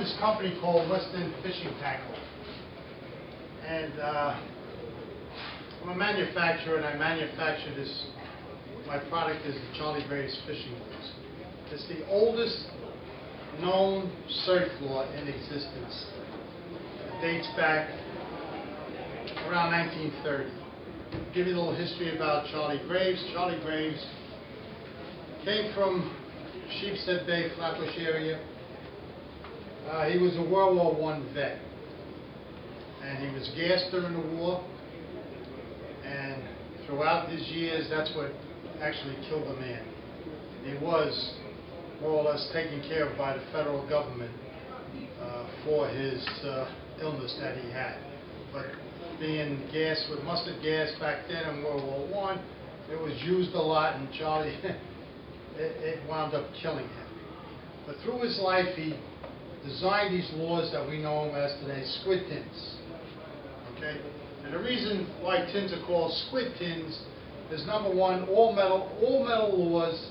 this company called Western Fishing Tackle, and I'm a manufacturer, and I manufacture this. My product is the Charlie Graves fishing lures. It's the oldest known surf lure in existence. It dates back around 1930. I'll give you a little history about Charlie Graves. Charlie Graves came from Sheepshead Bay, Flatbush area. He was a World War I vet, and he was gassed during the war, and throughout his years, that's what actually killed the man. He was more or less taken care of by the federal government for his illness that he had. But being gassed with mustard gas back then in World War I, it was used a lot, and Charlie, it wound up killing him. But through his life, he designed these lures that we know them as today, squid tins. Okay? And the reason why tins are called squid tins is, number one, all metal lures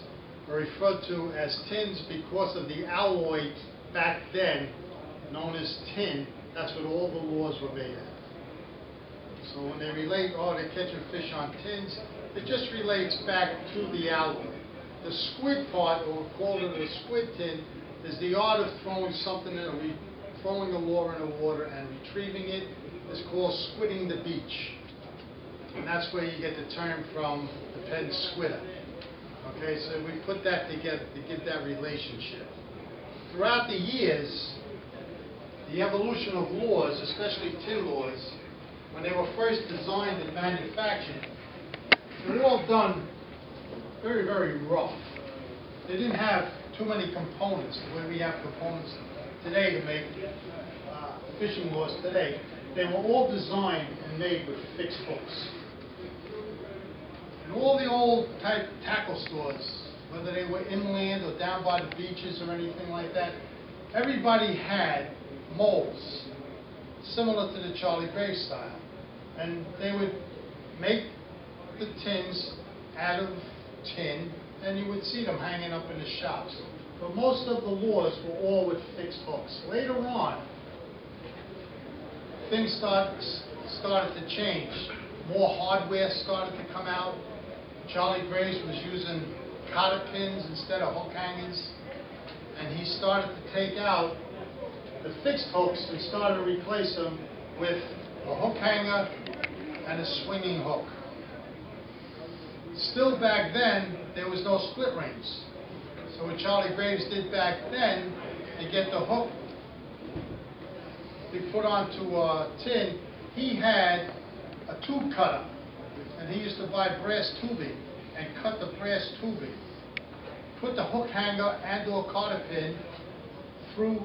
are referred to as tins because of the alloy back then known as tin. That's what all the lures were made of. So when they relate, oh, they're catching fish on tins, it just relates back to the alloy. The squid part, or called it a squid tin, is the art of throwing something in, throwing a lure in the water and retrieving it. Is called squidding the beach. And that's where you get the term from, the Penn squidder. Okay, so we put that together to give that relationship. Throughout the years, the evolution of lures, especially tin lures, when they were first designed and manufactured, they were all done very, very rough. They didn't have too many components, the way we have components today to make fishing lures today. They were all designed and made with fixed hooks. And all the old type tackle stores, whether they were inland or down by the beaches or anything like that, everybody had molds similar to the Charlie Graves style. And they would make the tins out of tin, and you would see them hanging up in the shops. But most of the lures were all with fixed hooks. Later on, things started to change. More hardware started to come out. Charlie Graves was using cotter pins instead of hook hangers, and he started to take out the fixed hooks and started to replace them with a hook hanger and a swinging hook. Still back then, there was no split rings. So what Charlie Graves did back then, to get the hook to put onto a tin, he had a tube cutter, and he used to buy brass tubing and cut the brass tubing, put the hook hanger and or cotter pin through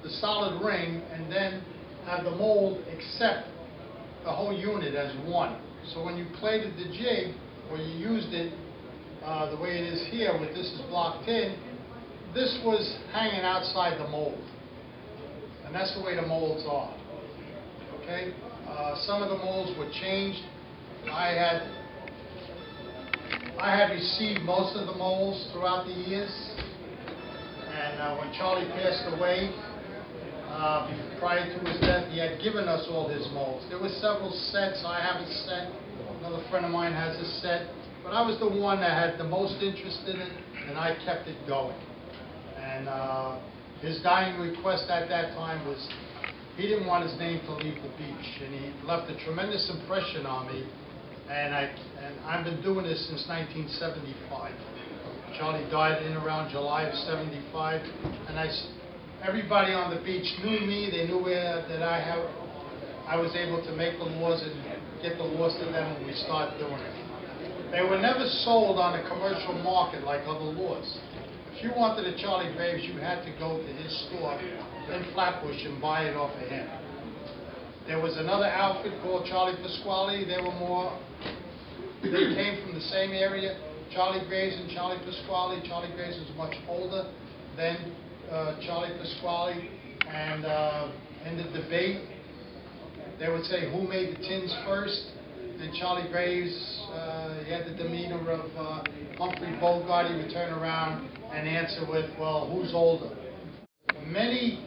the solid ring, and then have the mold accept the whole unit as one. So when you plated the jig, or you used it the way it is here, with this is block tin, this was hanging outside the mold. And that's the way the molds are. Okay? Some of the molds were changed. I had received most of the molds throughout the years. And when Charlie passed away, prior to his death, he had given us all his molds. There were several sets. I have a set. Another friend of mine has a set. But I was the one that had the most interest in it, and I kept it going. And his dying request at that time was he didn't want his name to leave the beach, and he left a tremendous impression on me. And I've been doing this since 1975. Charlie died in around July of '75, and everybody on the beach knew me. They knew that I was able to make the lures and get the lures to them when we started doing it. They were never sold on the commercial market like other lures. If you wanted a Charlie Graves, you had to go to his store in Flatbush and buy it off of him. There was another outfit called Charlie Pasquale. They came from the same area, Charlie Graves and Charlie Pasquale. Charlie Graves was much older than Charlie Pasquale, and in the debate, they would say who made the tins first. And Charlie Graves, he had the demeanor of Humphrey Bogart. He would turn around and answer with, well, who's older? Many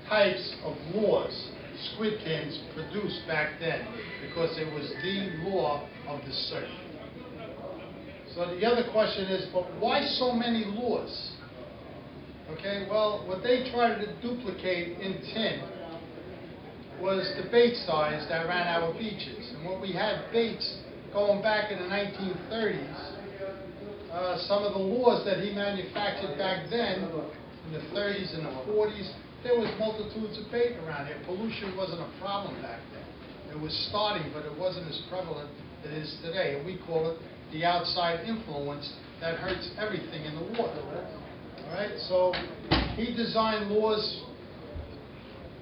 types of lures squid tins produced back then, because it was the law of the surf. So the other question is, but why so many lures? Okay, well, what they tried to duplicate in tin was the bait size that ran our beaches. And when we had baits going back in the 1930s, some of the lures that he manufactured back then, in the 30s and the 40s, there was multitudes of bait around here. Pollution wasn't a problem back then. It was starting, but it wasn't as prevalent as it is today. And we call it the outside influence that hurts everything in the water. All right, so he designed lures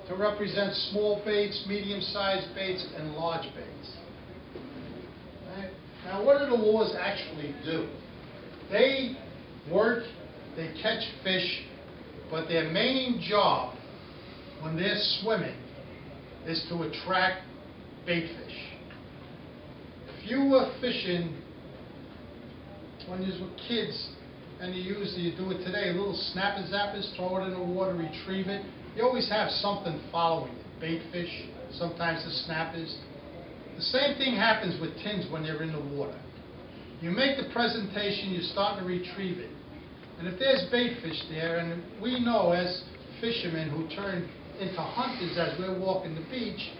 to represent small baits, medium-sized baits, and large baits. All right. Now, what do the lures actually do? They work, they catch fish, but their main job when they're swimming is to attract bait fish. If you were fishing when you were kids, and you do it today, little snapper zappers, throw it in the water, retrieve it. You always have something following it. Bait fish, sometimes the snappers. The same thing happens with tins when they're in the water. You make the presentation, you start to retrieve it. And if there's bait fish there, and we know as fishermen who turn into hunters as we're walking the beach,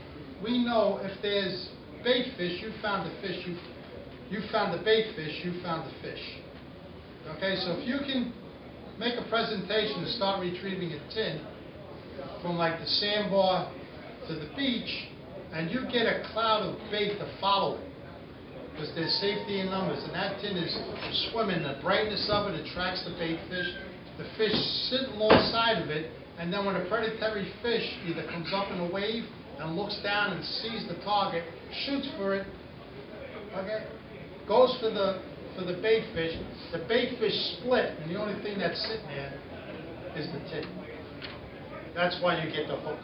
we know if there's bait fish, you found the fish, you found the bait fish, you found the fish. Okay, so if you can make a presentation and start retrieving a tin from like the sandbar to the beach, and you get a cloud of bait to follow it, because there's safety in numbers, and that tin is swimming, the brightness of it attracts the bait fish. The fish sit alongside of it, and then when a predatory fish either comes up in a wave and looks down and sees the target, shoots for it, okay, goes for the bait fish. The bait fish split, and the only thing that's sitting there is the tin. That's why you get the hookup.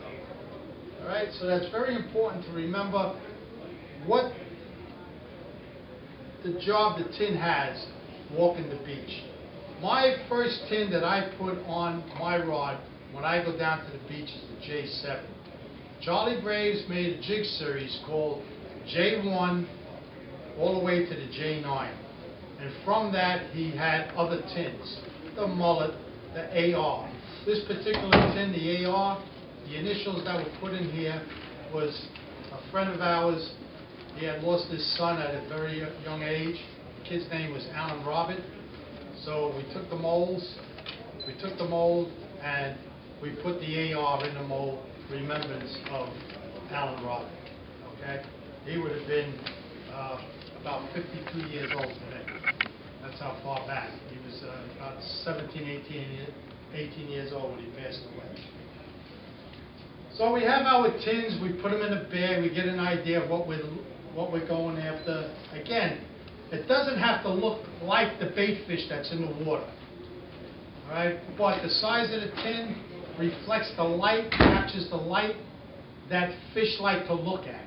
All right, so that's very important to remember what the job the tin has walking the beach. My first tin that I put on my rod when I go down to the beach is the J7. Charlie Graves made a jig series called J1 all the way to the J9. And from that, he had other tins, the mullet, the AR. This particular tin, the AR, the initials that were put in here was a friend of ours. He had lost his son at a very young age. The kid's name was Alan Robert. So we took the molds, and we put the AR in the mold, remembrance of Alan Robert. Okay? He would have been about 52 years old today. That's how far back. He was about 17, 18 years old when he passed away. So we have our tins, we put them in a bag, we get an idea of what we're going after. Again, it doesn't have to look like the bait fish that's in the water. All right? But the size of the tin reflects the light, captures the light that fish like to look at.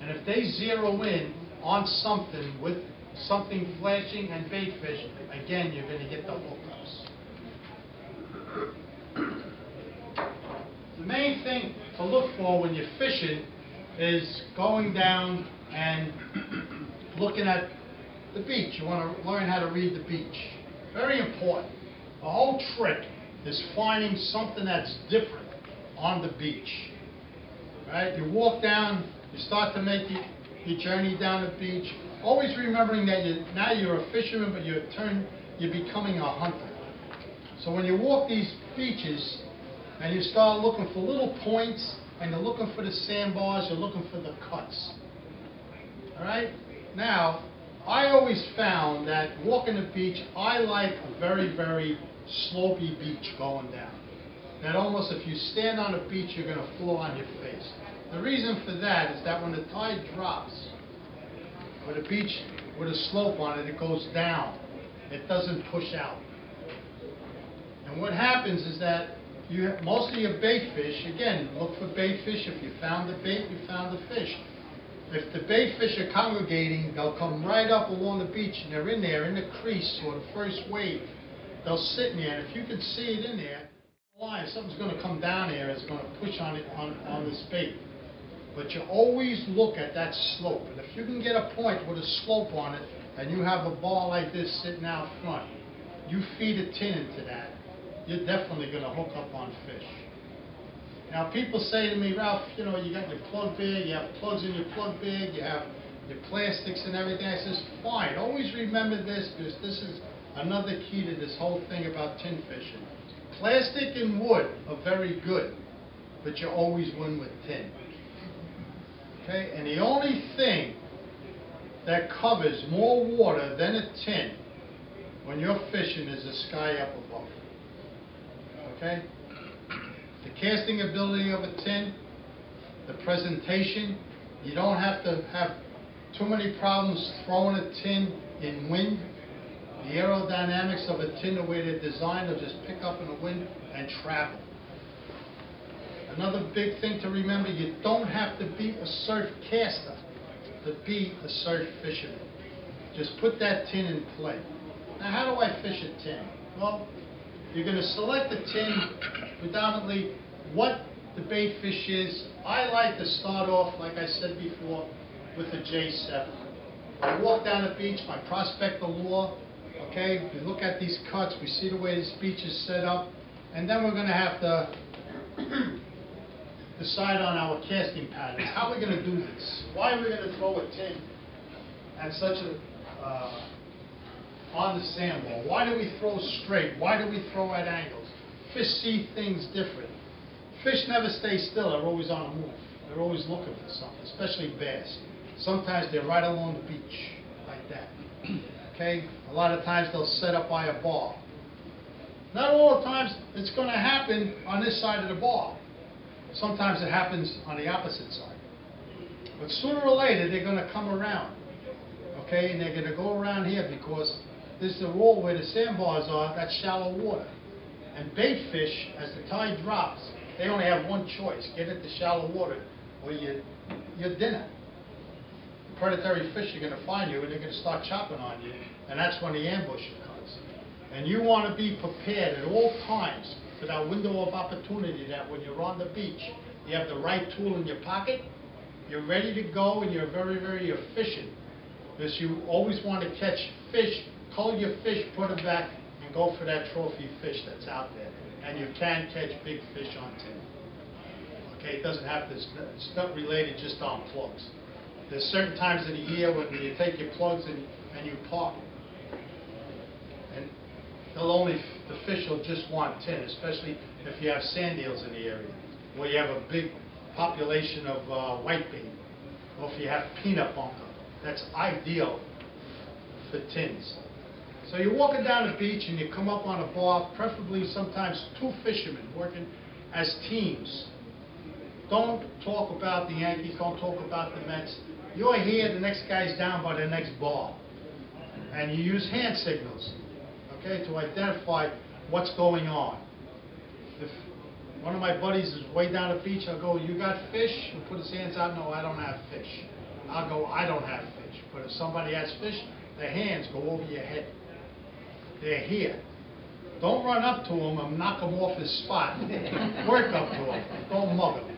And if they zero in on something with something flashing and bait fish, again, you're going to get the hookups. The main thing to look for when you're fishing is going down and looking at the beach. You want to learn how to read the beach. Very important. The whole trick is finding something that's different on the beach. Right? You walk down, you start to make your journey down the beach, always remembering that now you're a fisherman, but you're becoming a hunter. So when you walk these beaches and you start looking for little points, and you're looking for the sandbars, you're looking for the cuts. All right? Now, I always found that walking the beach, I like a very, very slopey beach going down. That almost if you stand on a beach, you're going to fall on your face. The reason for that is that when the tide drops, with a beach with a slope on it, it goes down. It doesn't push out. And what happens is that most of your bait fish, again, look for bait fish. If you found the bait, you found the fish. If the bait fish are congregating, they'll come right up along the beach, and they're in there, in the crease or the first wave. They'll sit in there, and if you can see it in there, Line, something's going to come down here, it's going to push on it on this bait. But you always look at that slope. And if you can get a point with a slope on it, and you have a ball like this sitting out front, you feed a tin into that, you're definitely going to hook up on fish. Now people say to me, Ralph, you know, you got your plug bag, you have plugs in your plug bag, you have your plastics and everything. I says, fine, always remember this, because this is another key to this whole thing about tin fishing. Plastic and wood are very good, but you always win with tin. Okay, and the only thing that covers more water than a tin when you're fishing is the sky up above. Okay? The casting ability of a tin, the presentation, you don't have to have too many problems throwing a tin in wind. The aerodynamics of a tin, the way they're designed, will just pick up in the wind and travel. Another big thing to remember, you don't have to be a surf caster to be a surf fisherman. Just put that tin in play. Now, how do I fish a tin? Well, you're going to select the tin predominantly what the bait fish is. I like to start off, like I said before, with a J7. I walk down the beach, my prospector lure. Okay, we look at these cuts, we see the way this beach is set up, and then we're going to have to decide on our casting patterns. How are we going to do this? Why are we going to throw a tin at such a on the sandbar? Why do we throw straight? Why do we throw at angles? Fish see things different. Fish never stay still. They're always on the move. They're always looking for something, especially bass. Sometimes they're right along the beach, like that. Okay? A lot of times they'll set up by a bar. Not all the times it's going to happen on this side of the bar. Sometimes it happens on the opposite side. But sooner or later they're going to come around. Okay? And they're going to go around here because this is the wall where the sandbars are, that's shallow water. And bait fish, as the tide drops, they only have one choice: get into shallow water or your dinner. Predatory fish are going to find you and they're going to start chopping on you, and that's when the ambush comes. And you want to be prepared at all times for that window of opportunity, that when you're on the beach, you have the right tool in your pocket, you're ready to go, and you're very, very efficient. Because you always want to catch fish, cull your fish, put it back, and go for that trophy fish that's out there. And you can catch big fish on tin. Okay, it doesn't have to, it's not related just on plugs. There's certain times of the year when you take your plugs and you park them. And the fish will just want tin, especially if you have sand eels in the area, or you have a big population of whitebait, or if you have peanut bunker. That's ideal for tins. So you're walking down the beach and you come up on a bar, preferably sometimes two fishermen working as teams. Don't talk about the Yankees, don't talk about the Mets. You're here, the next guy's down by the next bar. And you use hand signals, okay, to identify what's going on. If one of my buddies is way down the beach, I'll go, you got fish? He'll put his hands out, no, I don't have fish. I'll go, I don't have fish. But if somebody has fish, their hands go over your head. They're here. Don't run up to him and knock him off his spot. Work up to him. Don't mug him.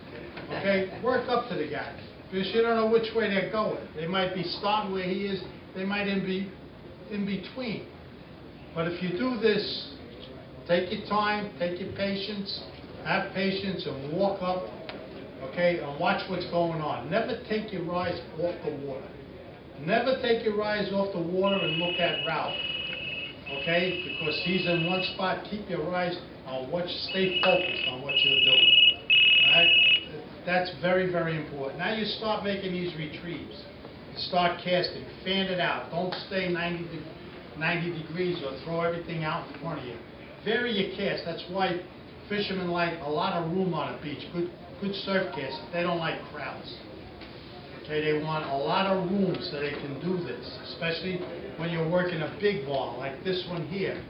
Okay? Work up to the guy. Because you don't know which way they're going. They might be starting where he is. They might be in between. But if you do this, take your time, take your patience, have patience, and walk up, okay, and watch what's going on. Never take your eyes off the water. Never take your eyes off the water and look at Ralph. Okay, because he's in one spot. Keep your eyes on stay focused on what you're doing. All right? That's very, very important. Now you start making these retrieves. Start casting. Fan it out. Don't stay 90 degrees or throw everything out in front of you. Vary your cast. That's why fishermen like a lot of room on a beach. Good surf casters. They don't like crowds. Okay, they want a lot of room so they can do this, especially when you're working a big ball like this one here,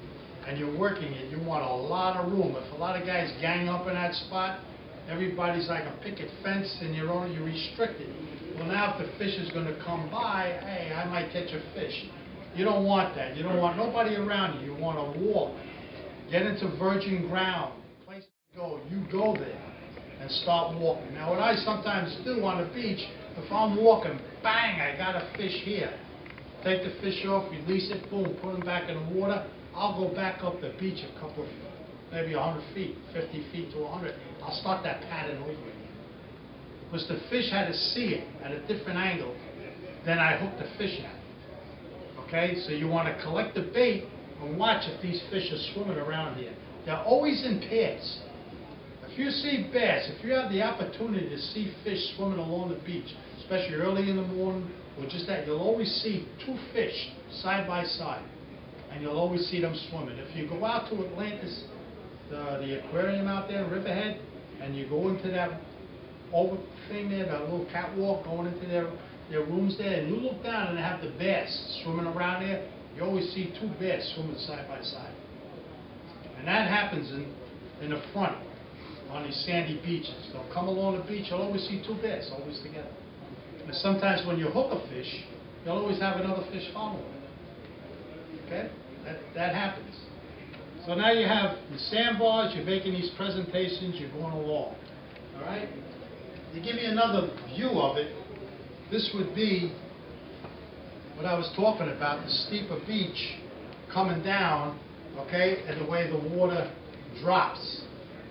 and you're working it, you want a lot of room. If a lot of guys gang up in that spot, everybody's like a picket fence and you're restricted. Well, now if the fish is going to come by, hey, I might catch a fish. You don't want that. You don't want nobody around you. You want to walk, get into virgin ground. you go there and start walking. Now what I sometimes do on the beach, if I'm walking, bang, I got a fish here. Take the fish off, release it, boom, put them back in the water. I'll go back up the beach a couple of, maybe 100 feet, 50 feet to 100. I'll start that pattern over again. Because the fish had to see it at a different angle than I hooked the fish at. Okay, so you want to collect the bait and watch if these fish are swimming around here. They're always in pairs. If you see bass, if you have the opportunity to see fish swimming along the beach, especially early in the morning or just that, you'll always see two fish side by side, and you'll always see them swimming. If you go out to Atlantis, the aquarium out there, Riverhead, and you go into that over thing there, that little catwalk going into their rooms there, and you look down and they have the bass swimming around there, you always see two bass swimming side by side. And that happens in the front on these sandy beaches. They'll come along the beach, you'll always see two bass, always together. And sometimes when you hook a fish, you'll always have another fish following. Okay? That happens. So now you have the sandbars, you're making these presentations, you're going along. All right? To give you another view of it, this would be what I was talking about, the steeper beach coming down, okay, and the way the water drops.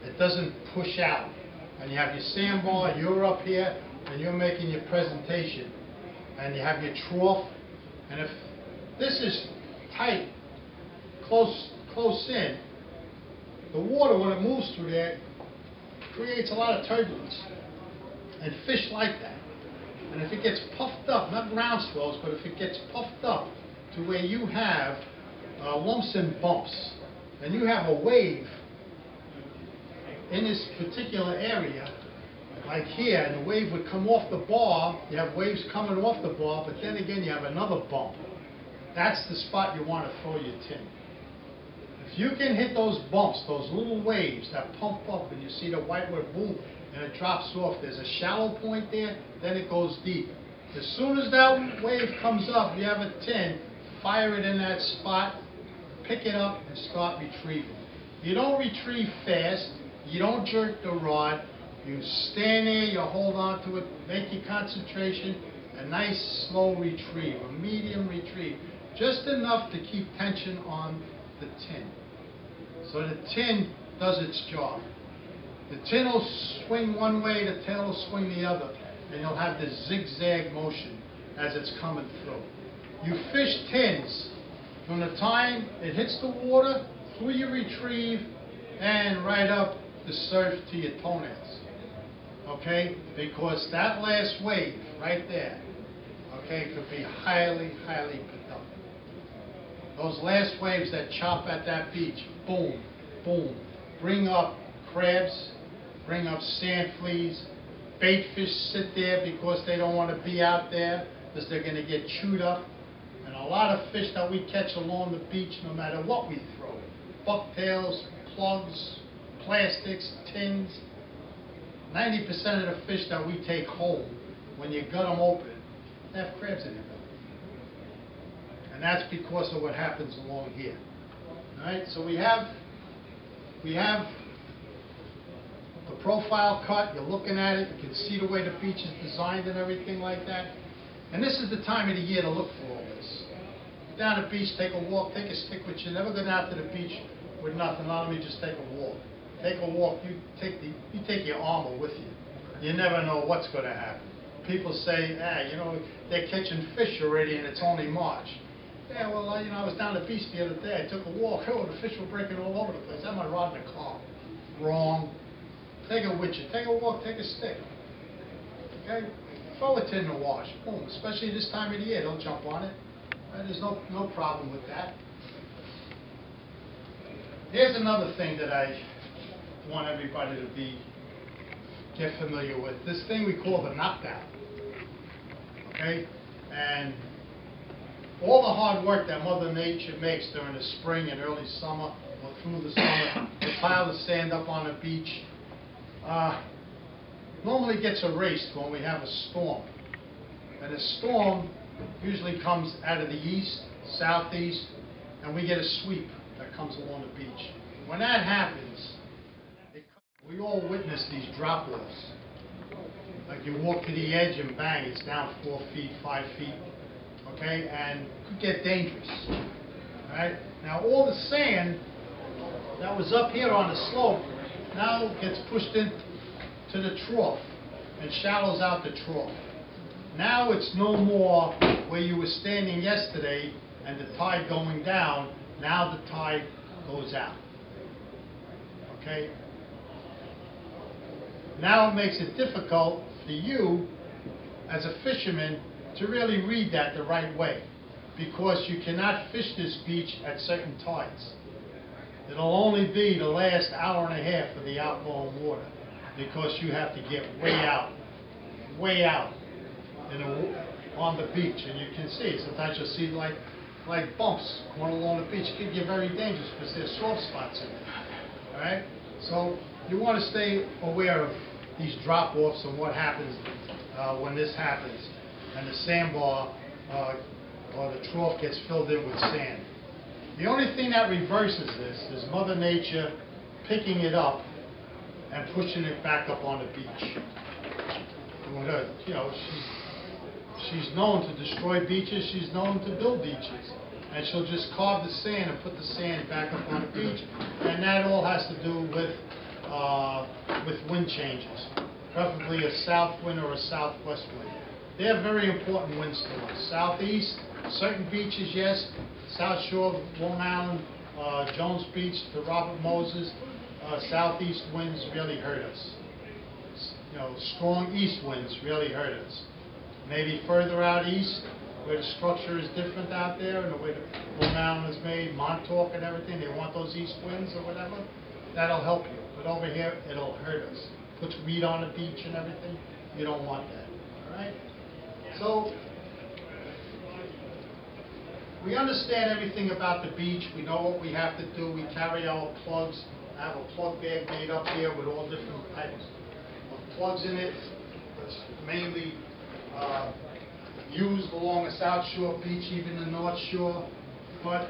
It doesn't push out. And you have your sandbar, you're up here, and you're making your presentation. And you have your trough. And if this is tight, close in, the water, when it moves through there, creates a lot of turbulence. And fish like that. And if it gets puffed up, not ground swells, but if it gets puffed up to where you have lumps and bumps, and you have a wave in this particular area, like here, and the wave would come off the bar, you have waves coming off the bar, but then again you have another bump. That's the spot you want to throw your tin. If you can hit those bumps, those little waves that pump up, and you see the whitewood boom, and it drops off, there's a shallow point there, then it goes deep. As soon as that wave comes up, you have a tin, fire it in that spot, pick it up, and start retrieving. You don't retrieve fast, you don't jerk the rod, you stand there, you hold on to it, make your concentration, a nice slow retrieve, a medium retrieve, just enough to keep tension on the tin. So the tin does its job. The tin will swing one way, the tail will swing the other, and you'll have this zigzag motion as it's coming through. You fish tins from the time it hits the water, through your retrieve, and right up the surf to your toenails. Okay? Because that last wave right there, okay, could be highly, highly productive. Those last waves that chop at that beach, boom, boom, bring up crabs, bring up sand fleas, bait fish sit there because they don't want to be out there because they're going to get chewed up. And a lot of fish that we catch along the beach, no matter what we throw, bucktails, plugs, plastics, tins, 90% of the fish that we take home, when you gut them open, they have crabs in them. And that's because of what happens along here. All right, so we have the profile cut, you're looking at it, you can see the way the beach is designed and everything like that. And this is the time of the year to look for all this. Get down the beach, take a walk, take a stick with you. Never go down to the beach with nothing, let me just take a walk. Take a walk, you take your armor with you. You never know what's going to happen. People say, you know, they're catching fish already and it's only March. Yeah, well, you know, I was down the beach the other day, I took a walk, oh, the fish were breaking all over the place. I had my rod in the car. Wrong. Take it with you. Take a walk, take a stick. Okay? Throw it in the wash. Boom. Especially this time of the year, they'll jump on it. There's no problem with that. Here's another thing that I want everybody to get familiar with. This thing we call the knockdown. Okay? And all the hard work that Mother Nature makes during the spring and early summer or through the summer, the pile of sand up on the beach, normally gets erased when we have a storm. And a storm usually comes out of the east, southeast, and we get a sweep that comes along the beach. When that happens, we you all witness these drop-offs. Like you walk to the edge and bang, it's down 4 feet, 5 feet, okay, and it could get dangerous. All right? Now all the sand that was up here on the slope now gets pushed into the trough and shallows out the trough. Now it's no more where you were standing yesterday and the tide going down. Now the tide goes out. Okay? Now it makes it difficult for you as a fisherman to really read that the right way, because you cannot fish this beach at certain tides. It'll only be the last hour and a half of the outgoing water, because you have to get way out on the beach, and you can see sometimes you'll see like bumps going along the beach. It can get very dangerous because there's soft spots in it. All right, so you want to stay aware of these drop-offs and what happens when this happens, and the sandbar or the trough gets filled in with sand. The only thing that reverses this is Mother Nature picking it up and pushing it back up on the beach. You know, she's known to destroy beaches. She's known to build beaches, and she'll just carve the sand and put the sand back up on the beach. And that all has to do with wind changes, preferably a south wind or a southwest wind. They're very important winds to us. Southeast, certain beaches, yes. South Shore, Long Island, Jones Beach to Robert Moses, southeast winds really hurt us. You know, strong east winds really hurt us. Maybe further out east, where the structure is different out there and the way the Long Island is made, Montauk and everything, they want those east winds or whatever, that'll help you. But over here, it'll hurt us. Puts weed on the beach and everything. You don't want that. All right? So, we understand everything about the beach. We know what we have to do. We carry our plugs. I have a plug bag made up here with all different types of plugs in it. It's mainly used along the South Shore beach, even the North Shore. But,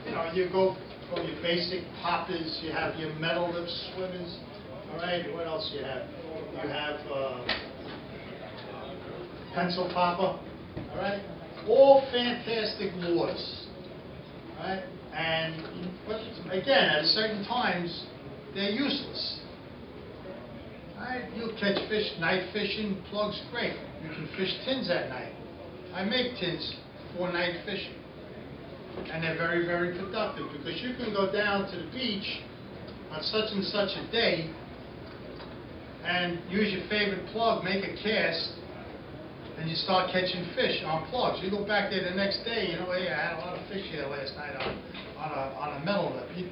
you know, you go for your basic poppers. You have your metal lip swimmers. All right, what else you have? You have pencil popper. All right? All fantastic lures, right? But again, at certain times, they're useless. Right? You'll catch fish, night fishing, plugs, great. You can fish tins at night. I make tins for night fishing, and they're very, very productive, because you can go down to the beach on such and such a day and use your favorite plug, make a cast, and you start catching fish on plugs. You go back there the next day, you know, hey, I had a lot of fish here last night on a metal lip. You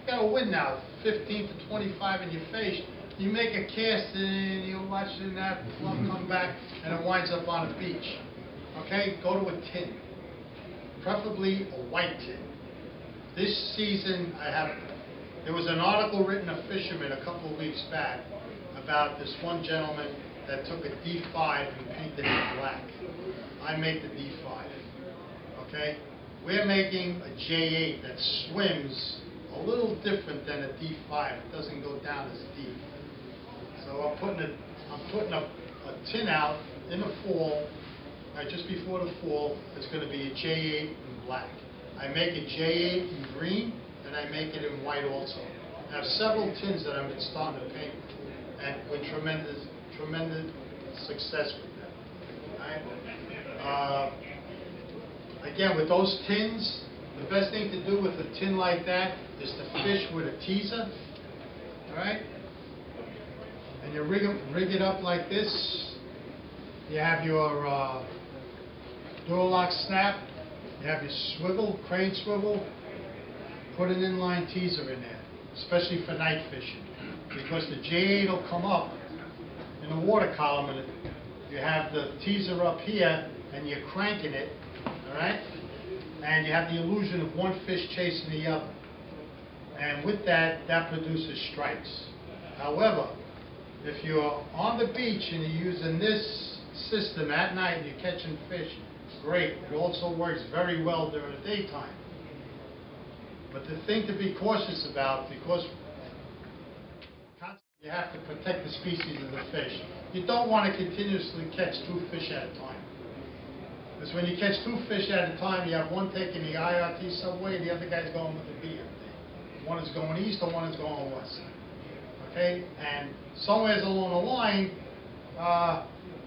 got a wind now, 15 to 25 in your face. You make a cast and you're watching that plug come back and it winds up on the beach. Okay, go to a tin, preferably a white tin. This season, there was an article written in Fisherman a couple of weeks back about this one gentleman that took a D5 and painted it black. I make the D5, okay? We're making a J8 that swims a little different than a D5. It doesn't go down as deep. So I'm putting a tin out in the fall, right, just before the fall. It's going to be a J8 in black. I make a J8 in green, and I make it in white also. I have several tins that I've been starting to paint, and with tremendous success with them. Right? Again, with those tins, the best thing to do with a tin like that is to fish with a teaser. All right? And you rig it up like this. You have your Duralock snap. You have your swivel, crane swivel. Put an inline teaser in there, especially for night fishing, because the J8 will come up in the water column, and you have the teaser up here, and you're cranking it, all right? And you have the illusion of one fish chasing the other. And with that, that produces strikes. However, if you're on the beach and you're using this system at night and you're catching fish, great. It also works very well during the daytime. But the thing to be cautious about, because You have to protect the species of the fish. You don't want to continuously catch 2 fish at a time. Because when you catch 2 fish at a time, you have one taking the IRT subway, the other guy's going with the BMT. One is going east and one is going west. Okay? And somewhere along the line,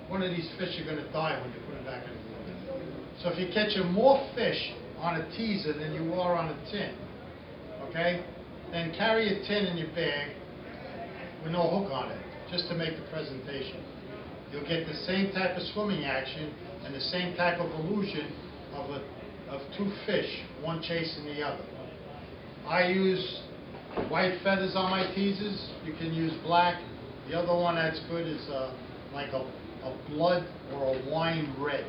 one of these fish are going to die when you put them back in the water. So if you're catching more fish on a teaser than you are on a tin, okay, then carry a tin in your bag with no hook on it, just to make the presentation. You'll get the same type of swimming action and the same type of illusion of 2 fish, one chasing the other. I use white feathers on my teasers. You can use black. The other one that's good is like a blood or a wine red,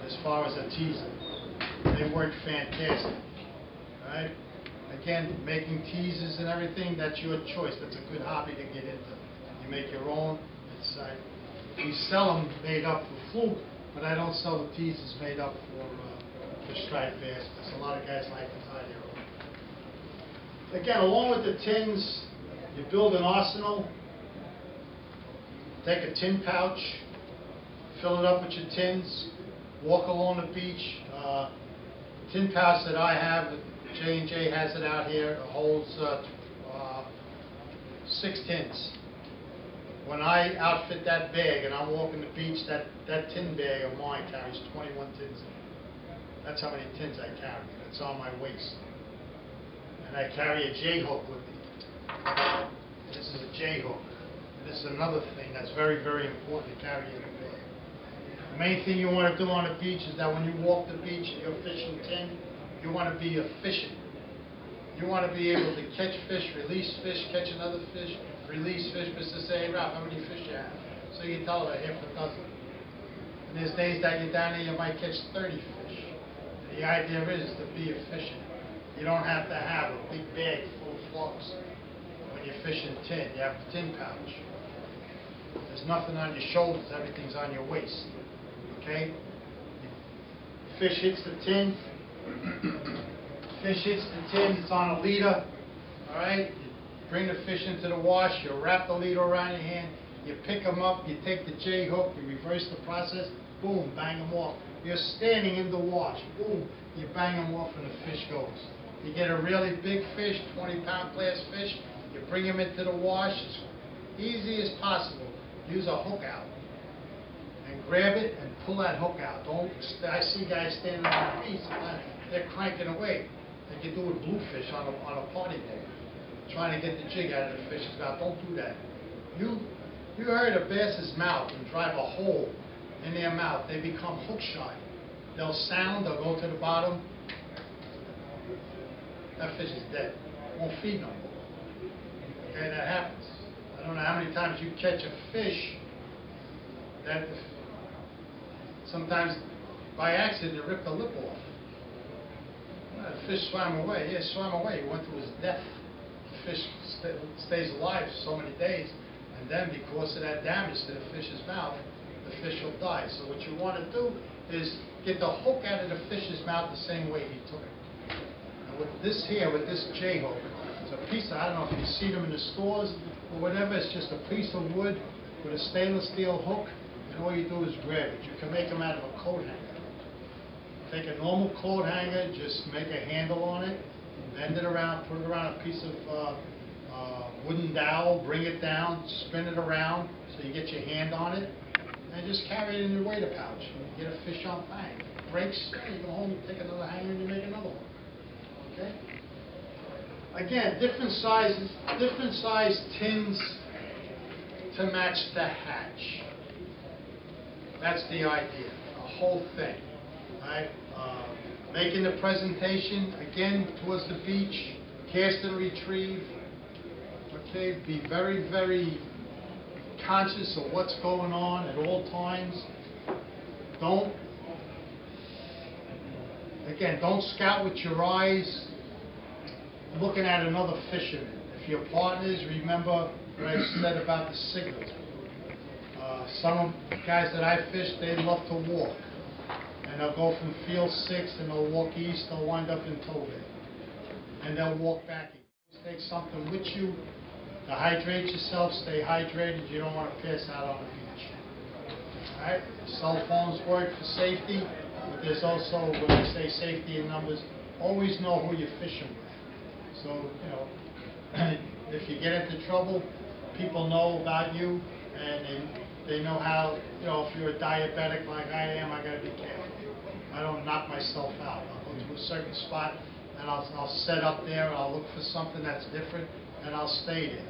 as far as a teaser. They work fantastic. All right? Again, making teasers and everything, that's your choice. That's a good hobby to get into. You make your own. We sell them made up for Fluke, but I don't sell the teasers made up for striped bass, because a lot of guys like to tie their own. Again, along with the tins, you build an arsenal. Take a tin pouch, fill it up with your tins, walk along the beach. Tin pouch that I have, J&J has it out here, it holds 6 tins. When I outfit that bag and I'm walking the beach, that tin bag of mine carries 21 tins in it. That's how many tins I carry. It's on my waist. And I carry a J-hook with me. This is a J-hook. This is another thing that's very, very important to carry in the bag. The main thing you want to do on the beach is that when you walk the beach and you're fishing tin, you want to be efficient. You want to be able to catch fish, release fish, catch another fish, release fish, but to say, hey, Ralph, how many fish you have? So you tell her half a dozen. And there's days that you're down there, you might catch 30 fish. And the idea is to be efficient. You don't have to have a big bag full of floats when you're fishing tin. You have a tin pouch. There's nothing on your shoulders, everything's on your waist. Okay? Fish hits the tin. Fish hits the tin, it's on a leader. Alright? You bring the fish into the wash, you wrap the leader around your hand, you pick them up, you take the J-hook, you reverse the process, boom, bang them off. You're standing in the wash, boom, you bang them off and the fish goes. You get a really big fish, 20-pound class fish, you bring him into the wash, as easy as possible. Use a hook out and grab it and pull that hook out. I see guys standing on the beach, they're cranking away, like you do with bluefish on a party boat, trying to get the jig out of the fish's mouth. Don't do that. You heard a bass's mouth and drive a hole in their mouth. They become hook shy. They'll sound, they'll go to the bottom. That fish is dead. Won't feed no more. Okay, that happens. I don't know how many times you catch a fish that sometimes by accident you rip the lip off. The fish swam away. Yeah, swam away. He went to his death. The fish stays alive so many days, and then because of that damage to the fish's mouth, the fish will die. So what you want to do is get the hook out of the fish's mouth the same way he took it. And with this here, with this J-hook, it's a piece of, I don't know if you see them in the stores or whatever, it's just a piece of wood with a stainless steel hook, and all you do is grab it. You can make them out of a coat hanger. Take a normal coat hanger, just make a handle on it, bend it around, put it around a piece of wooden dowel, bring it down, spin it around so you get your hand on it, and just carry it in your waiter pouch. You get a fish on bang. Breaks, you go home, you take another hanger, and you make another one. Okay? Again, different size tins to match the hatch. That's the idea, the whole thing. Right? Making the presentation, again, towards the beach, cast and retrieve. Okay, be very, very conscious of what's going on at all times. Don't scout with your eyes looking at another fisherman. If you're partners, remember what I said about the signals. Some guys that I fish, they love to walk. And they'll go from field 6 and they'll walk east, they'll wind up in Tobay. And they'll walk back. Take something with you To hydrate yourself, stay hydrated. You don't want to pass out on the beach. All right? Cell phones work for safety, but there's also, when we say safety in numbers, always know who you're fishing with. So, you know, if you get into trouble, people know about you, and they know how, you know, if you're a diabetic like I am, I got to be careful. I don't knock myself out. I'll go to a certain spot, and I'll set up there, and I'll look for something that's different, and I'll stay there.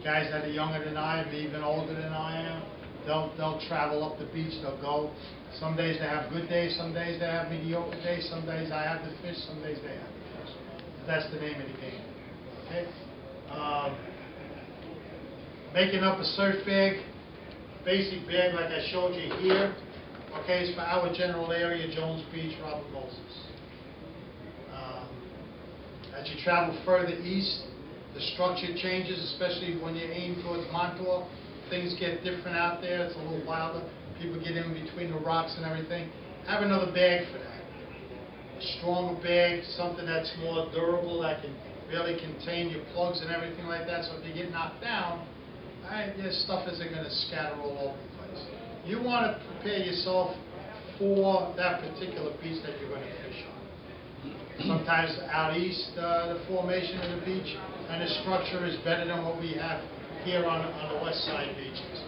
Guys that are younger than I am, even older than I am, they'll travel up the beach, they'll go. Some days they have good days, some days they have mediocre days, some days I have the fish, some days they have the fish. That's the name of the game. Okay? Making up a surf bag, basic bag like I showed you here, okay, is for our general area, Jones Beach, Robert Moses. As you travel further east, the structure changes, especially when you aim towards Montauk. Things get different out there. It's a little wilder. People get in between the rocks and everything. Have another bag for that. A stronger bag, something that's more durable, that can really contain your plugs and everything like that. So if you get knocked down, your stuff isn't going to scatter all over the place. You want to prepare yourself for that particular beach that you're going to fish on. Sometimes out east, the formation of the beach and the structure is better than what we have here on the west side beaches.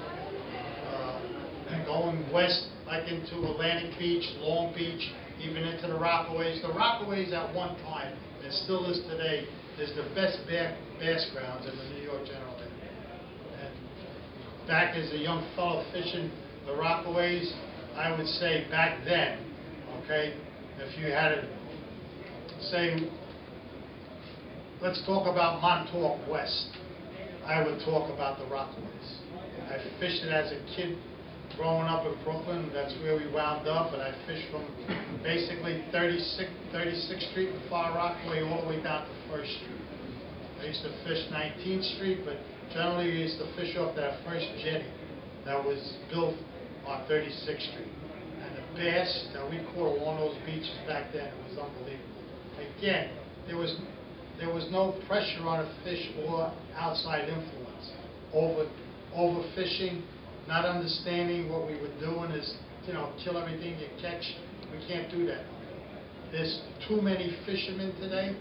And going west, like into Atlantic Beach, Long Beach, even into the Rockaways. The Rockaways at one time, and still is today, is the best bass grounds in the New York general area. And back as a young fellow fishing the Rockaways, I would say back then, okay, if you had to say, let's talk about Montauk West, I would talk about the Rockaways. I fished it as a kid growing up in Brooklyn. That's where we wound up, and I fished from basically 36th Street and Far Rockaway all the way down to 1st Street. I used to fish 19th Street, but generally we used to fish off that first jetty that was built on 36th Street. And the bass that we caught along those beaches back then, it was unbelievable. Again, there was no pressure on a fish or outside influence. Overfishing, not understanding what we were doing is, you know, kill everything you catch. We can't do that. There's too many fishermen today.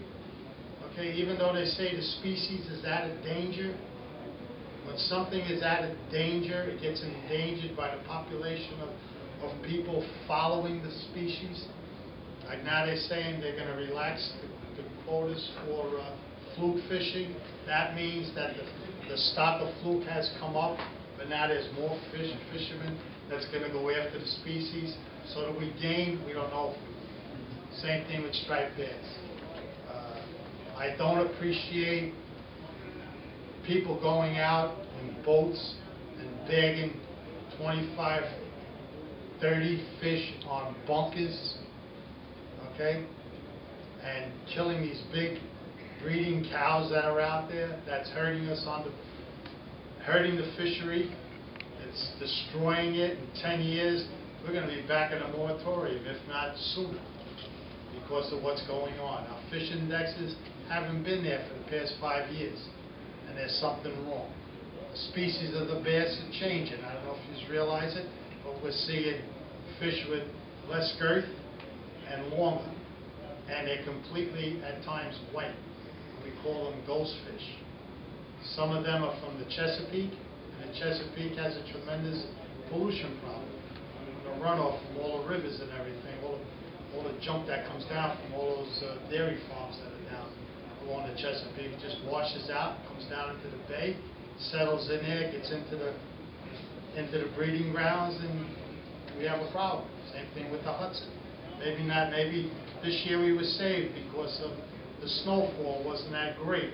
Okay, even though they say the species is out of danger, when something is out of danger, it gets endangered by the population of people following the species. Like now they're saying they're going to relax the quotas for fluke fishing. That means that the stock of fluke has come up, but now there's more fishermen that's going to go after the species. So do we gain? We don't know. Same thing with striped bass. I don't appreciate people going out in boats and bagging 25, 30 fish on bunkers, okay, and killing these big breeding cows that are out there. That's hurting us hurting the fishery. It's destroying it. In 10 years, we're going to be back in a moratorium, if not sooner, because of what's going on. Our fish indexes haven't been there for the past 5 years, and there's something wrong. The species of the bass are changing. I don't know if you realize it, but we're seeing fish with less girth and longer, and they're completely, at times, white. We call them ghost fish. Some of them are from the Chesapeake, and the Chesapeake has a tremendous pollution problem. The runoff from all the rivers and everything, all the junk that comes down from all those dairy farms that are down along the Chesapeake, just washes out, comes down into the bay, settles in there, gets into the breeding grounds, and we have a problem. Same thing with the Hudson. Maybe not. Maybe this year we were saved because of the snowfall wasn't that great.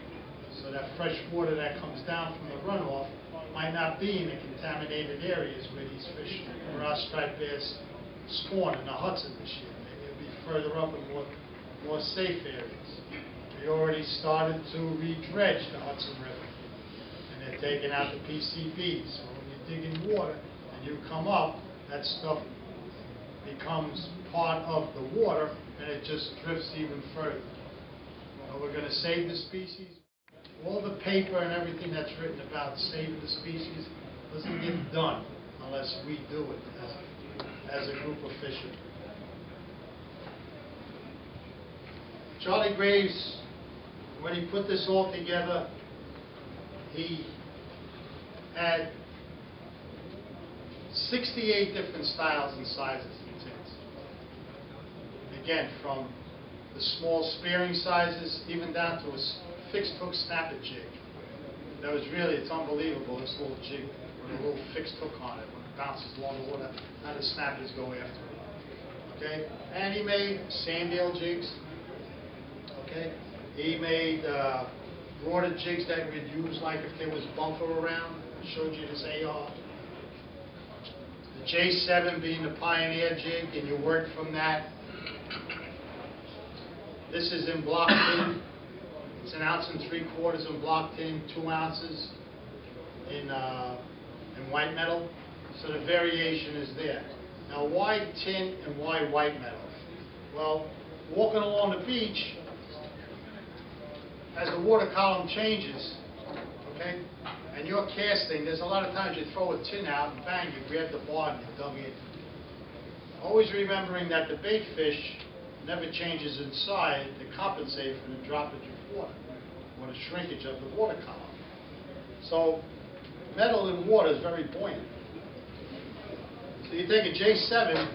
So that fresh water that comes down from the runoff might not be in the contaminated areas where these fish, where our striped bass spawn in the Hudson this year. Maybe it'll be further up in more safe areas. We already started to re-dredge the Hudson River, and they're taking out the PCBs. So when you dig in water and you come up, that stuff becomes part of the water, and it just drifts even further. We're going to save the species. all the paper and everything that's written about saving the species doesn't get done unless we do it as a group of fishermen. Charlie Graves, when he put this all together, he had 68 different styles and sizes and tins. Again, from the small spearing sizes, even down to a fixed hook snapper jig. That was really, it's unbelievable, this little jig with a little fixed hook on it. When it bounces along the water, how the snappers go after it. Okay? And he made sand-eel jigs. Okay? He made broader jigs that we'd use like if there was bumper around. I showed you this AR. The J7 being the pioneer jig, and you work from that. This is in block tin. It's 1 3/4 ounces in block tin, 2 ounces in white metal. So the variation is there. Now, why tin and why white metal? Well, walking along the beach, as the water column changes, okay, and you're casting, there's a lot of times you throw a tin out and bang, you grab the bar and you dug in. Always remembering that the bait fish never changes inside to compensate for the droppage of water or the shrinkage of the water column. So metal in water is very buoyant. So you take a J7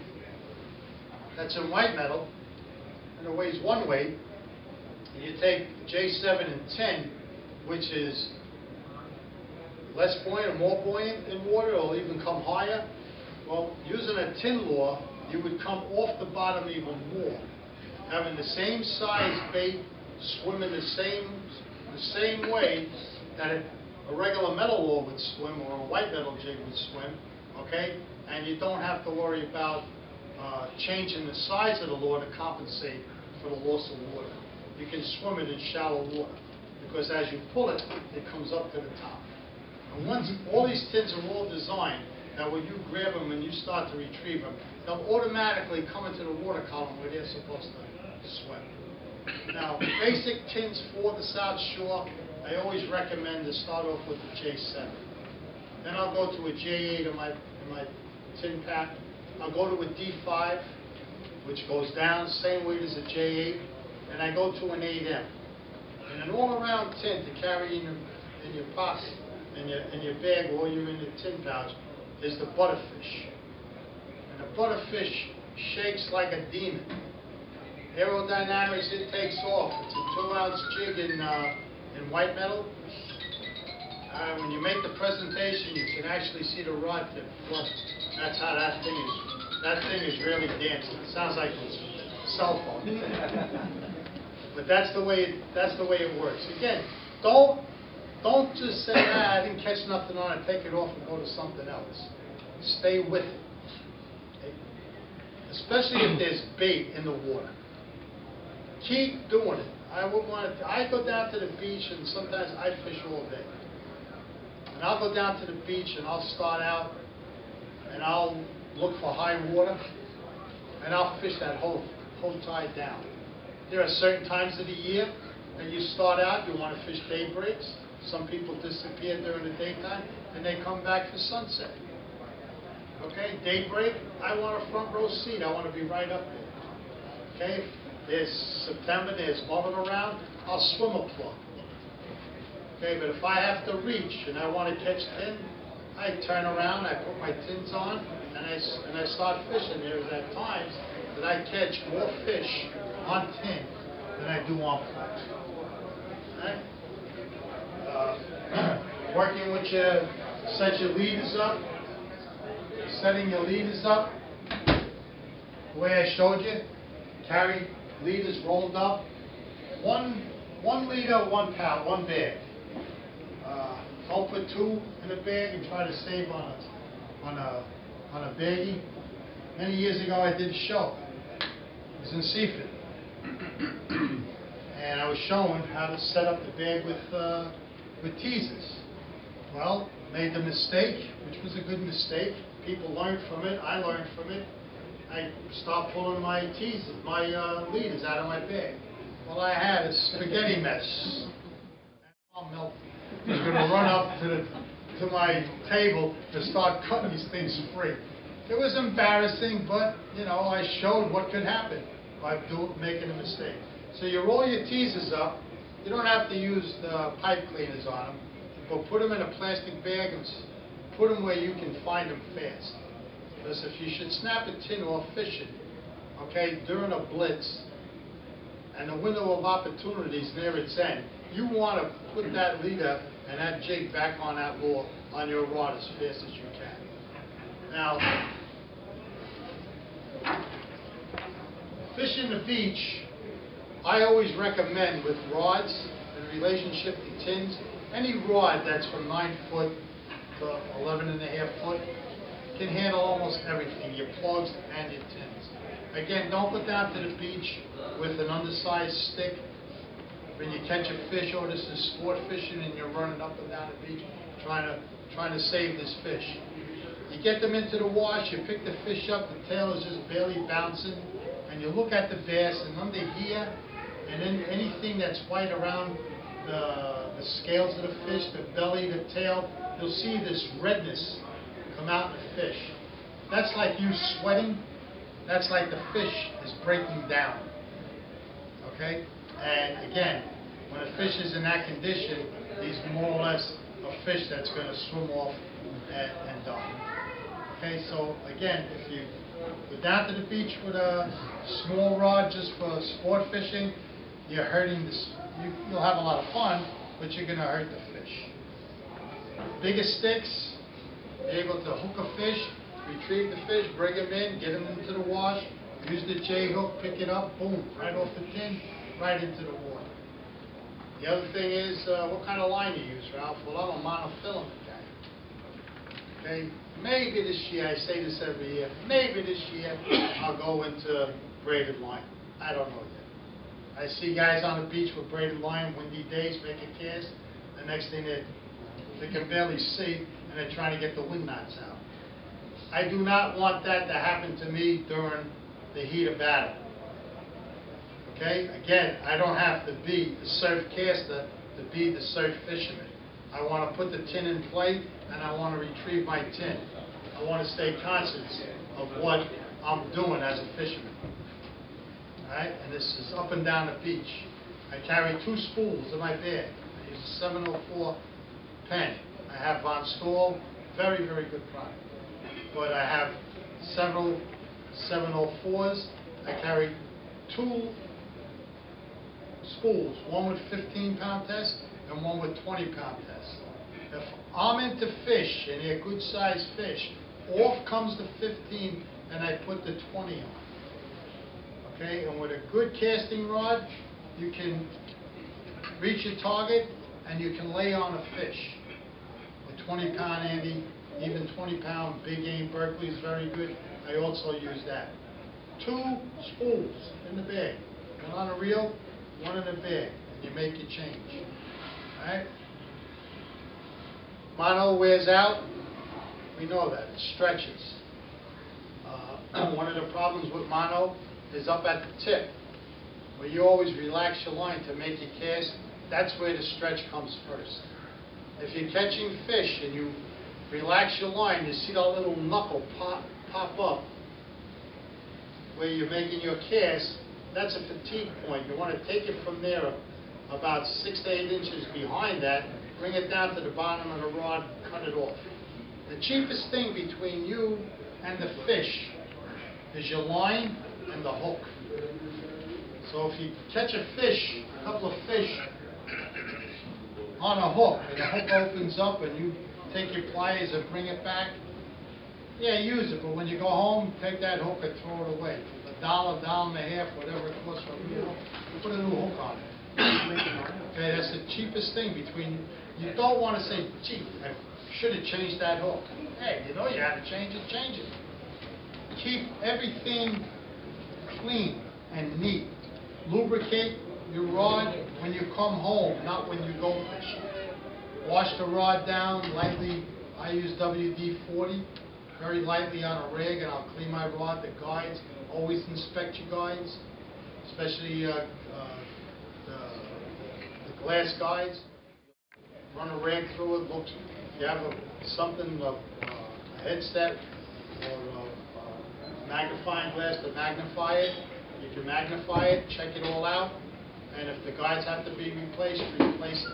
that's in white metal and it weighs 1 weight, and you take J7 and tin, which is less buoyant or more buoyant in water, or even come higher. Well, using a tin law, you would come off the bottom even more. Having the same size bait, swimming the same way that a regular metal lure would swim or a white metal jig would swim, okay? And you don't have to worry about changing the size of the lure to compensate for the loss of water. You can swim it in shallow water because as you pull it, it comes up to the top. And once all these tins are all designed, that when you grab them and you start to retrieve them, they'll automatically come into the water column where they're supposed to swim. Now, basic tins for the South Shore, I always recommend to start off with the J7. Then I'll go to a J8 in my tin pack. I'll go to a D5, which goes down, same weight as a J8, and I go to an 8M. And an all-around tin to carry in your pocket, in your bag, or you're in the tin pouch, is the butterfish. And the butterfish shakes like a demon. Aerodynamics, it takes off. It's a 2-ounce jig in white metal. When you make the presentation, you can actually see the rod tip flip. That's how that thing is really dancing. It sounds like a cell phone. But that's the way it works. Again, don't just say, I didn't catch nothing on it, take it off and go to something else. Stay with it. Okay? Especially if there's bait in the water. Keep doing it. I go down to the beach and sometimes I fish all day. And I'll go down to the beach and I'll start out and I'll look for high water and I'll fish that whole tide down. There are certain times of the year that you start out, you want to fish day breaks. Some people disappear during the daytime and they come back for sunset. Okay, daybreak, I want a front row seat. I want to be right up there. Okay, if there's September, there's mullet around, I'll swim a plug. Okay, but if I have to reach and I want to catch tin, I turn around, I put my tins on, and I start fishing. There's at times that I catch more fish on tin than I do on plugs. Right? Working with your, set your leaders up, setting your leaders up, the way I showed you, carry leaders rolled up, one leader, 1 pound, 1 bag. Don't put 2 in a bag and try to save on a baggie. Many years ago I did a show. It was in Seaford. And I was showing how to set up the bag with teasers. Well, made the mistake, which was a good mistake. People learned from it. I learned from it. I stopped pulling my teasers, my leaders out of my bag. Well, I had a spaghetti mess. I'll melt is going to run up to my table to start cutting these things free. It was embarrassing, but you know, I showed what could happen by making a mistake. So you roll your teasers up. You don't have to use the pipe cleaners on them, but put them in a plastic bag and put them where you can find them fast. Because if you should snap a tin off fishing, okay, during a blitz, and the window of opportunity is near its end, you want to put that leader and that jig back on that lure on your rod as fast as you can. Now, fishing the beach, I always recommend with rods in relationship to tins, any rod that's from 9 foot to 11.5 foot can handle almost everything, your plugs and your tins. Again, don't go down to the beach with an undersized stick when you catch a fish, or this is sport fishing and you're running up and down the beach trying to save this fish. You get them into the wash, you pick the fish up, the tail is just barely bouncing, and you look at the bass, and under here, and then anything that's white around the scales of the fish, the belly, the tail, you'll see this redness come out in the fish. That's like you sweating. That's like the fish is breaking down. Okay? And again, when a fish is in that condition, he's more or less a fish that's going to swim off and die. Okay, so again, if you go down to the beach with a small rod just for sport fishing, you're hurting this. You'll have a lot of fun, but you're going to hurt the fish. Bigger sticks, be able to hook a fish, retrieve the fish, bring him in, get him into the wash, use the J-hook, pick it up, boom, right off the tin, right into the water. The other thing is, what kind of line you use, Ralph? Well, I'm a monofilament guy. Okay, maybe this year, I say this every year, maybe this year I'll go into braided line. I don't know yet. I see guys on the beach with braided line, windy days, make a cast. The next thing they can barely see, and they're trying to get the wind knots out. I do not want that to happen to me during the heat of battle. Okay? Again, I don't have to be the surf caster to be the surf fisherman. I want to put the tin in play, and I want to retrieve my tin. I want to stay conscious of what I'm doing as a fisherman. Alright? And this is up and down the beach. I carry 2 spools in my bag. I use a 704 pen. I have Von Stoll, very, very good product. But I have several 704s. I carry 2 spools, one with 15-pound test and one with 20-pound test. If I'm into fish and they're good sized fish, off comes the 15 and I put the 20 on. Okay, and with a good casting rod, you can reach your target and you can lay on a fish. With 20-pound Andy, even 20-pound big game Berkeley is very good. I also use that. 2 spools in the bag, one on a reel, one in the bag, and you make your change. All right? Mono wears out. We know that. It stretches. One of the problems with mono is up at the tip, where you always relax your line to make your cast. That's where the stretch comes first. If you're catching fish and you relax your line, you see that little knuckle pop up where you're making your cast. That's a fatigue point. You want to take it from there about 6 to 8 inches behind that, bring it down to the bottom of the rod, cut it off. The cheapest thing between you and the fish is your line and the hook. So if you catch a fish, a couple of fish on a hook, and the hook opens up and you take your pliers and bring it back, yeah, use it, but when you go home, take that hook and throw it away. $1, $1.50, whatever it costs for a new hook, put a new hook on it. Okay, that's the cheapest thing between, you don't want to say, gee, I should have changed that hook. Hey, you know you had to change it, change it. Keep everything clean and neat. Lubricate your rod when you come home, not when you go fishing. Wash the rod down lightly. I use WD-40, very lightly on a rig, and I'll clean my rod. The guides, always inspect your guides, especially the glass guides. run a rag through it, looks, if you have something, a headset or a magnifying glass to magnify it, you can magnify it, check it all out, and if the guides have to be replaced, replace it.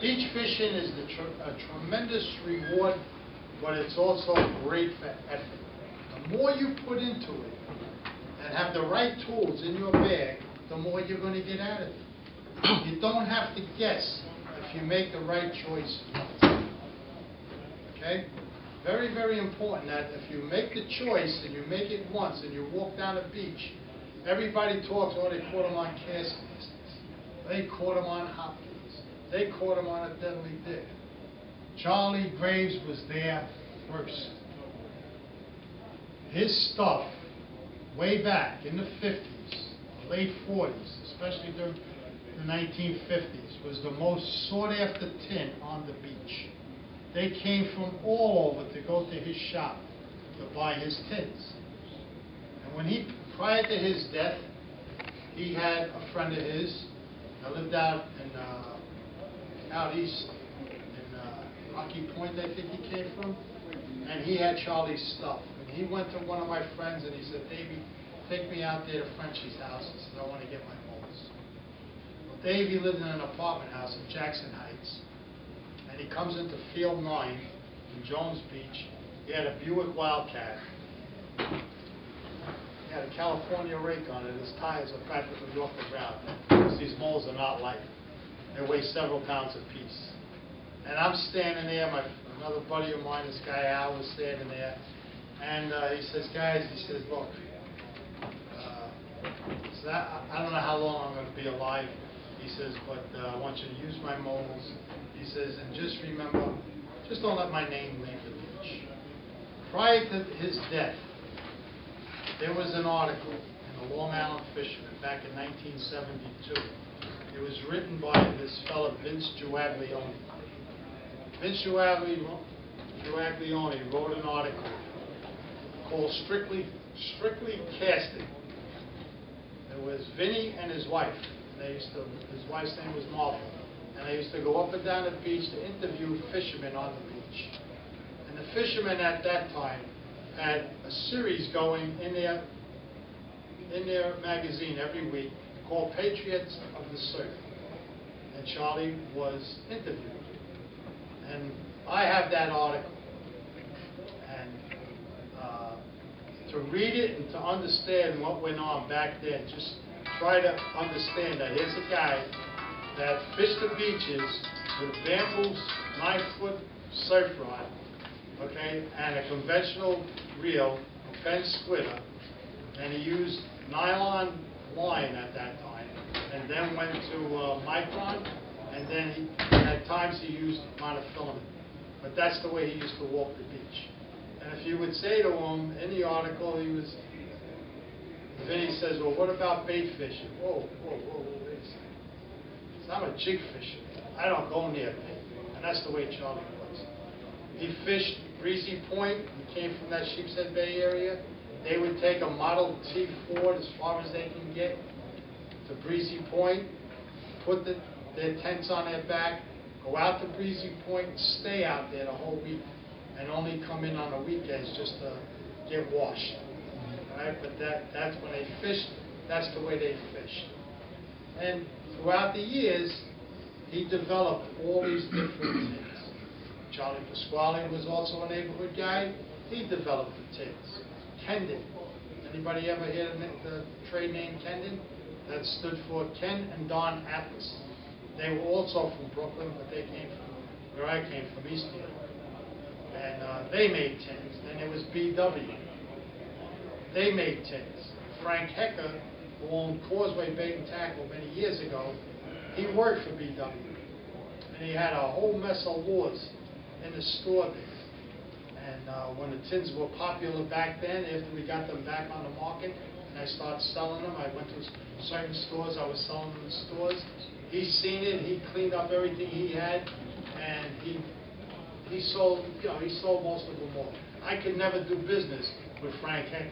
Beach fishing is a tremendous reward, but it's also great for effort. The more you put into it and have the right tools in your bag, the more you're going to get out of it. You don't have to guess if you make the right choice. Okay? Very, very important that if you make the choice and you make it once and you walk down the beach, everybody talks, oh, they caught them on cast casts. They caught them on Hopkins. They caught them on a deadly dick. Charlie Graves was there first. His stuff, way back in the 50s, late 40s, especially during the 1950s, was the most sought-after tin on the beach. They came from all over to go to his shop to buy his tins. And when prior to his death, he had a friend of his that lived out east in Rocky Point, I think he came from, and he had Charlie's stuff. And he went to one of my friends and he said, Davey, take me out there to Frenchie's house. He said, I want to get my molds. Well, Davey lived in an apartment house in Jackson Heights, and he comes into Field 9 in Jones Beach. He had a Buick Wildcat. He had a California rake on it. His tires are practically off the ground, because these molds are not light. They weigh several pounds apiece. And I'm standing there, another buddy of mine, this guy Al, was standing there, and he says, guys, he says, look, I don't know how long I'm going to be alive, he says, but I want you to use my molds. He says, and just remember, just don't let my name leave the beach. Prior to his death, there was an article in the Long Island Fisherman back in 1972. It was written by this fellow, Vince Giuaglione. Vince Giuaglione wrote an article called Strictly Casting. There was Vinny and his wife. His wife's name was Martha. And they used to go up and down the beach to interview fishermen on the beach. And the fishermen at that time had a series going in their magazine every week called Patriots of the Surf. And Charlie was interviewed. And I have that article. And to read it and to understand what went on back then, just try to understand that here's a guy that fished the beaches with a bamboo 9-foot surf rod, okay, and a conventional reel, a Penn squitter, and he used nylon line at that time, and then went to micron, and then at times he used monofilament. But that's the way he used to walk the beach. And if you would say to him, in the article, Vinny says, well, what about bait fishing? Whoa, wait a second. So I'm a jig fisher. I don't go near bait. And that's the way Charlie was. He fished Breezy Point. He came from that Sheepshead Bay area. They would take a Model T Ford as far as they can get to Breezy Point, put their tents on their back, go out to Breezy Point, and stay out there the whole week, and only come in on the weekends just to get washed. All right? But that's when they fished. That's the way they fished. And throughout the years, he developed all these different tins. Charlie Pasquale was also a neighborhood guy. He developed the tins. Kendon. Anybody ever hear the trade name Kendon? That stood for Ken and Don Atlas. They were also from Brooklyn, but they came from where I came from, East New York. And they made tins. Then there was BW. They made tins. Frank Hecker, who owned Causeway Bait and Tackle many years ago, he worked for BW. And he had a whole mess of lures in the store there. And when the tins were popular back then, after we got them back on the market, and I started selling them, I went to certain stores, I was selling them in the stores. He seen it, he cleaned up everything he had, and he sold, he sold most of them all. I could never do business with Frank Hecker.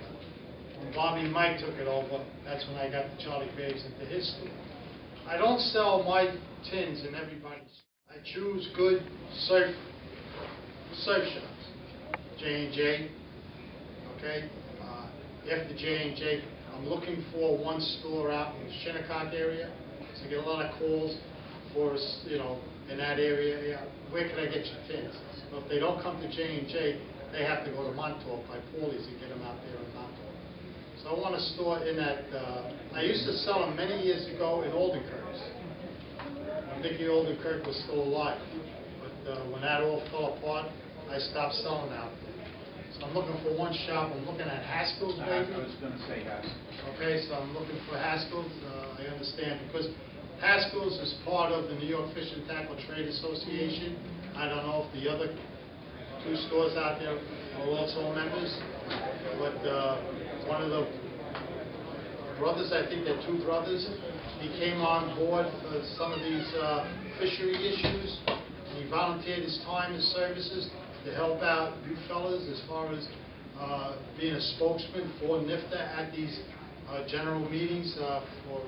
When Bobby and Mike took it over, that's when I got the Charlie Graves into his store. I don't sell my tins in everybody's. I choose good surf shops. J&J, okay? After J&J, I'm looking for one store out in the Shinnecock area. So I get a lot of calls for, in that area. Yeah, where can I get your tins? Well, if they don't come to J&J, they have to go to Montauk by Paulie's and get them out there in Montauk. So I want a store in that. I used to sell them many years ago in Oldenkirk's. Mickey Oldenkirk was still alive. But when that all fell apart, I stopped selling out there. So I'm looking for one shop. I'm looking at Haskell's, maybe. I was going to say Haskell's. Okay, so I'm looking for Haskell's. I understand because Haskell's is part of the New York Fish and Tackle Trade Association. I don't know if the other two stores out there are also members, but one of the brothers, I think they're two brothers, he came on board for some of these fishery issues, and he volunteered his time and services to help out you fellas as far as being a spokesman for NIFTA at these general meetings for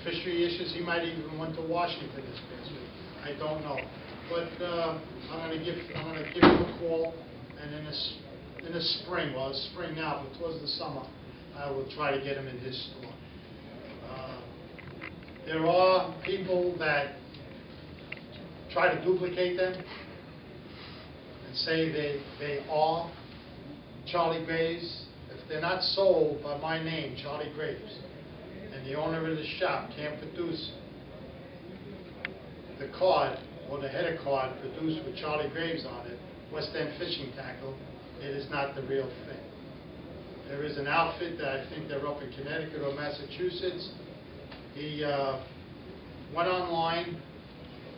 fishery issues. He might even went to Washington this past week. I don't know, but I'm going to give him a call, and in the spring, well, it's spring now, but towards the summer, I will try to get him in his store. There are people that try to duplicate them and say they are Charlie Graves. If they're not sold by my name, Charlie Graves, and the owner of the shop can't produce the card or the header card produced with Charlie Graves on it, West End Fishing Tackle, it is not the real thing. There is an outfit that I think they're up in Connecticut or Massachusetts. He went online,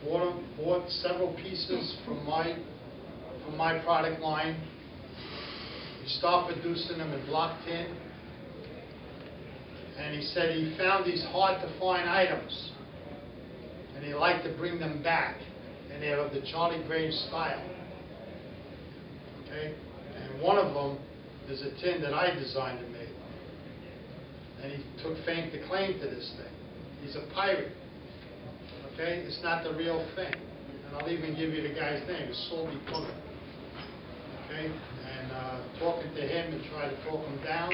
bought several pieces from my product line. He started producing them in block tin, and he said he found these hard-to-find items, and he liked to bring them back, and they're of the Charlie Graves style. Okay, and one of them is a tin that I designed and made, and he took fame to claim to this thing. He's a pirate. Okay, it's not the real thing, and I'll even give you the guy's name. It's Salty Plugger. Okay, and talking to him and try to talk him down.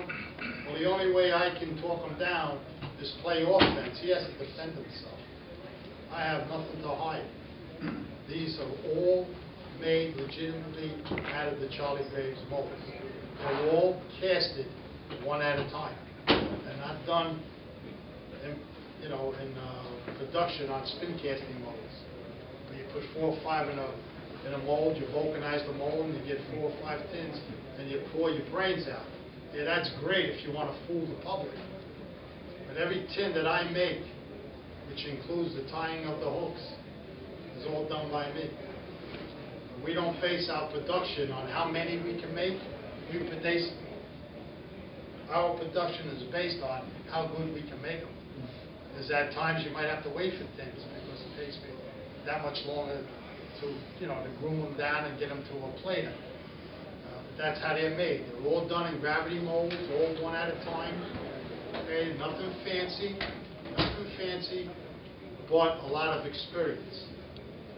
Well, the only way I can talk him down is play offense. He has to defend himself. I have nothing to hide. These are all made legitimately out of the Charlie Graves mold. They're all casted one at a time. They're not done in production on spin casting molds. Where you put 4 or 5 in a mold, you vulcanize the mold, and you get 4 or 5 tins, and you pour your brains out. Yeah, that's great if you want to fool the public. But every tin that I make, which includes the tying of the hooks, is all done by me. We don't base our production on how many we can make. Our production is based on how good we can make them. There's at times you might have to wait for tins because it takes me that much longer to groom them down and get them to a plater. But that's how they're made. They're all done in gravity molds, all one at a time. Okay, nothing fancy, but a lot of experience.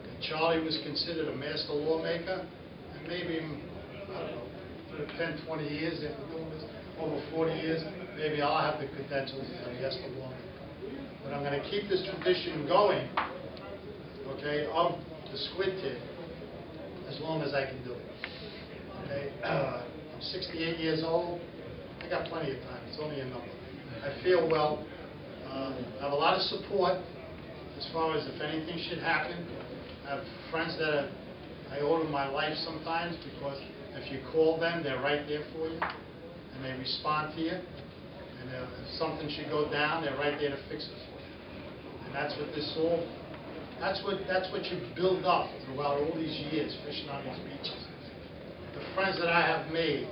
And Charlie was considered a master lawmaker, and maybe, I don't know, for 10, 20 years after doing this, over 40 years, maybe I'll have the credentials as a master lawmaker. But I'm going to keep this tradition going, okay, of the squid tip as long as I can do it. Okay, I'm 68 years old. I got plenty of time. It's only a number. I feel well. I have a lot of support as far as if anything should happen. I have friends that I owe them my life sometimes because if you call them, they're right there for you, and they respond to you. And if something should go down, they're right there to fix it for you. And that's what this all. That's what you build up throughout all these years fishing on these beaches. The friends that I have made,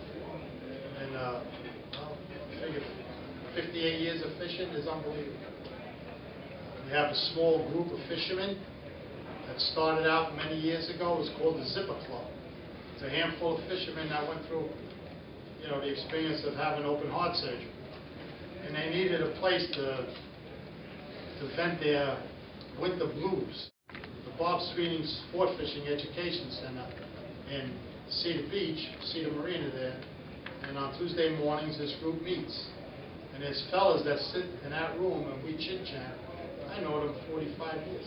and I figure 58 years of fishing is unbelievable. We have a small group of fishermen that started out many years ago. It was called the Zipper Club. It's a handful of fishermen that went through, the experience of having open heart surgery, and they needed a place to vent their winter blues. Bob Sweeney's Sport Fishing Education Center in Cedar Beach, Cedar Marina there, and on Tuesday mornings this group meets. And there's fellas that sit in that room and we chit-chat. I know them 45 years.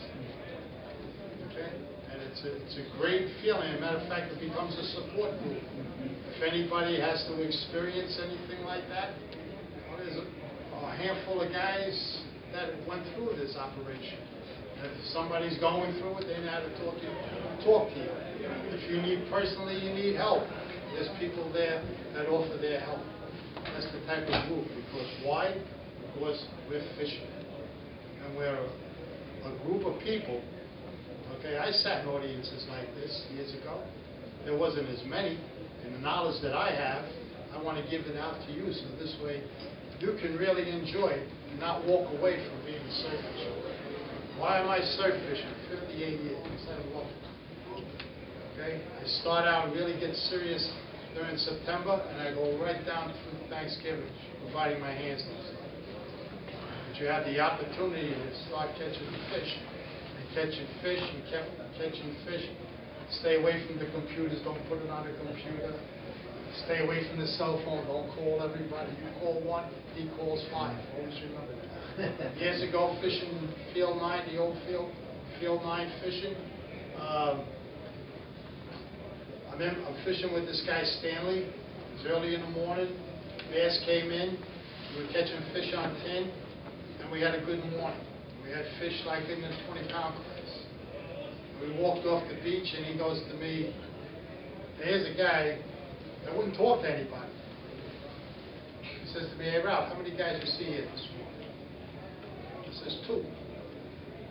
Okay? And it's a great feeling. As a matter of fact, it becomes a support group. If anybody has to experience anything like that, well, there's a handful of guys that went through this operation. If somebody's going through it, they know how to talk to you. If you need help, there's people there that offer their help. That's the type of group. Because why? Because we're fishing. And we're a group of people. Okay, I sat in audiences like this years ago. There wasn't as many. And the knowledge that I have, I want to give it out to you. So this way, you can really enjoy it and not walk away from being a surf fisher. Why am I surf fishing? 58 years. I love it. Okay? I start out and really get serious during September, and I go right down through Thanksgiving, providing my hands on stuff. But you have the opportunity to start catching fish. And catching fish and catching fish. Stay away from the computers. Don't put it on the computer. Stay away from the cell phone. Don't call everybody. You call one, he calls five. Always remember that. Years ago, fishing Field 9, the old Field 9 fishing. I'm fishing with this guy Stanley. It was early in the morning. Bass came in. We were catching fish on tin, and we had a good morning. We had fish like in the 20-pound class. We walked off the beach, and he goes to me, "Here's a guy that wouldn't talk to anybody." He says to me, "Hey, Ralph, how many guys you see here this morning?" I says, 2.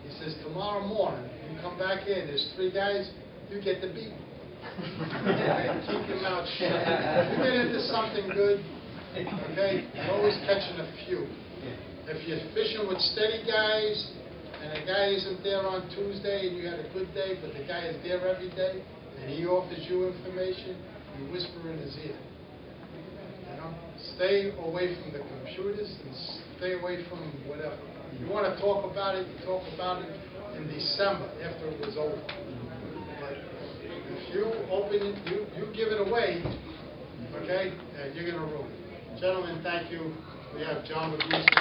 He says, "Tomorrow morning, you come back in, there's 3 guys, you get the beat." Okay? Keep your mouth shut. You get into something good, okay? You're always catching a few. If you're fishing with steady guys, and a guy isn't there on Tuesday, and you had a good day, but the guy is there every day, and he offers you information, you whisper in his ear. You know? Stay away from the computers, and stay away from whatever. You want to talk about it, you talk about it in December, after it was over. But if you open it, you give it away, okay, you're going to ruin it. Gentlemen, thank you. We have John with music.